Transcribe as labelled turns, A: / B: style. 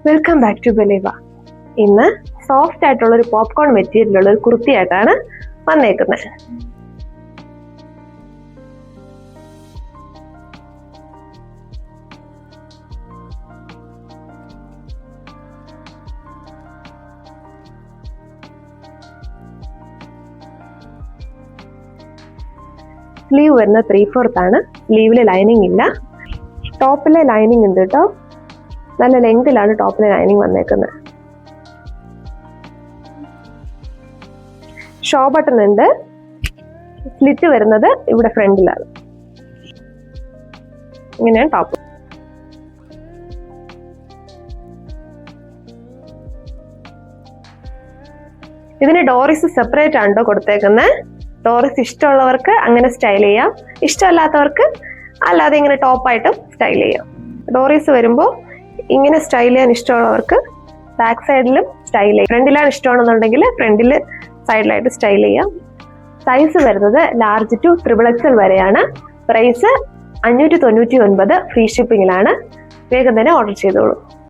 A: Welcome back to ബലേവ. ഇന്ന് soft ആയിട്ടുള്ള ഒരു പോപ്കോൺ മെറ്റീരിയലുള്ള ഒരു കുർത്തിയായിട്ടാണ് വന്നേക്കുന്നത്. സ്ലീവ് വരുന്ന 3/4 ആണ്. സ്ലീവില് ലൈനിങ് ഇല്ല. ടോപ്പിലെ ലൈനിങ് ഉണ്ട് കേട്ടോ. നല്ല ലെങ്തിലാണ് ടോപ്പിലെ ലൈനിങ് വന്നേക്കുന്നത്. ഷോ ബട്ടൺ ഉണ്ട്. സ്ലിറ്റ് വരുന്നത് ഇവിടെ ഫ്രണ്ടിലാണ്. ഇങ്ങനെയാണ് ടോപ്പ്. ഇതിന് ഡോറിസ് സെപ്പറേറ്റ് ആണ് കൊടുത്തേക്കുന്നത്. ഡോറിസ് ഇഷ്ടമുള്ളവർക്ക് അങ്ങനെ സ്റ്റൈൽ ചെയ്യാം, ഇഷ്ടമല്ലാത്തവർക്ക് അല്ലാതെ ഇങ്ങനെ ടോപ്പായിട്ടും സ്റ്റൈൽ ചെയ്യാം. ഡോറിസ് വരുമ്പോൾ ഇങ്ങനെ സ്റ്റൈൽ ചെയ്യാൻ ഇഷ്ടമുള്ളവർക്ക് ബാക്ക് സൈഡിലും സ്റ്റൈൽ ചെയ്യാം. ഫ്രണ്ടിലാണ് ഇഷ്ടമാണെന്നുണ്ടെങ്കിൽ ഫ്രണ്ടിൽ സൈഡിലായിട്ട് സ്റ്റൈൽ ചെയ്യാം. സൈസ് വരുന്നത് ലാർജ് ടു XXL വരെയാണ്. പ്രൈസ് 599, ഫ്രീ ഷിപ്പിങ്ങിലാണ്. വേഗം തന്നെ ഓർഡർ ചെയ്തോളൂ.